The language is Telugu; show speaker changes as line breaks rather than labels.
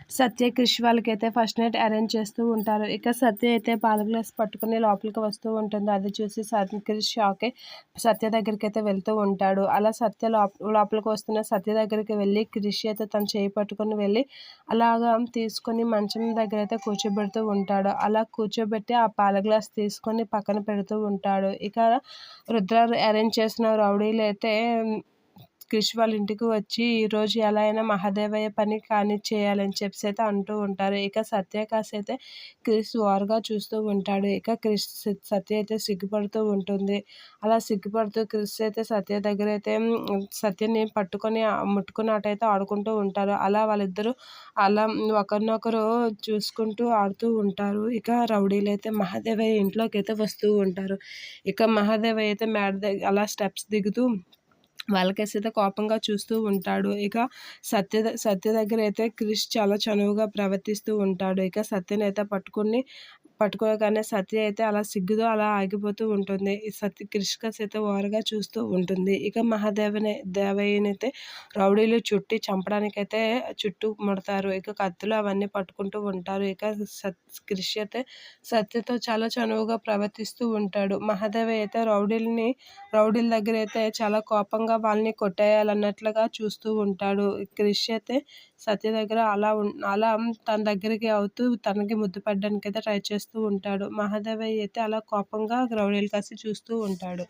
సత్య, క్రిష్ వాళ్ళకైతే ఫస్ట్ నైట్ అరేంజ్ చేస్తూ ఉంటారు. ఇక సత్య అయితే పాల గ్లాస్ పట్టుకుని లోపలికి వస్తూ ఉంటుంది. అది చూసి క్రిష్ షాక్ అయ్యి సత్య దగ్గరికైతే వెళ్తూ ఉంటాడు. అలా సత్య లోపలికి వస్తున్న సత్య దగ్గరికి వెళ్ళి క్రిష్ అయితే తన చేయి పట్టుకొని వెళ్ళి అలాగా తీసుకొని మంచం దగ్గర అయితే కూర్చోబెడుతూ ఉంటాడు. అలా కూర్చోబెట్టి ఆ పాల గ్లాస్ తీసుకొని పక్కన పెడుతూ ఉంటాడు. ఇక రుద్ర అరేంజ్ చేసిన రౌడీలైతే క్రిష్ వాళ్ళ ఇంటికి వచ్చి ఈరోజు ఎలా అయినా మహాదేవయ్య పని కానిచ్చేయాలని చెప్పేసి అయితే అంటూ ఉంటారు. ఇక సత్య కాసైతే క్రిష్ ఓరగా చూస్తూ ఉంటాడు. ఇక సత్య అయితే సిగ్గుపడుతూ ఉంటుంది. అలా సిగ్గుపడుతూ క్రిష్ అయితే సత్య దగ్గర అయితే సత్యని పట్టుకొని ముట్టుకుని అటైతే ఆడుకుంటూ ఉంటారు. అలా వాళ్ళిద్దరూ అలా ఒకరినొకరు చూసుకుంటూ ఆడుతూ ఉంటారు. ఇక రౌడీలైతే మహాదేవయ్య ఇంట్లోకి అయితే వస్తూ ఉంటారు. ఇక మహాదేవయ్య అయితే మేడ దగ్గర అలా స్టెప్స్ దిగుతూ వాళ్ళకేసైతే కోపంగా చూస్తూ ఉంటాడు. ఇక సత్య దగ్గర అయితే క్రిష్ చాలా చనువుగా ప్రవర్తిస్తూ ఉంటాడు. ఇక సత్యనైతే పట్టుకోగానే సత్య అయితే అలా సిగ్గుతో అలా ఆగిపోతూ ఉంటుంది. ఈ క్రిష్కస్ అయితే ఓరగా చూస్తూ ఉంటుంది. ఇక దేవయ్యనైతే రౌడీలు చుట్టి చంపడానికైతే చుట్టూ ముడతారు. ఇక కత్తులు అవన్నీ పట్టుకుంటూ ఉంటారు. ఇక క్రిష్ అయితే సత్యతో చాలా చనువుగా ప్రవర్తిస్తూ ఉంటాడు. మహాదేవయ్య అయితే రౌడీల దగ్గర అయితే చాలా కోపంగా వాళ్ళని కొట్టేయాలన్నట్లుగా చూస్తూ ఉంటాడు. క్రిష్ అయితే సత్య దగ్గర అలా తన దగ్గరికి అవుతూ తనకి ముద్దు పెట్టడానికైతే ట్రై చేస్తూ ఉంటాడు. మహాదేవయ్య అయితే అలా కోపంగా రౌడీలు కాసి చూస్తూ ఉంటాడు.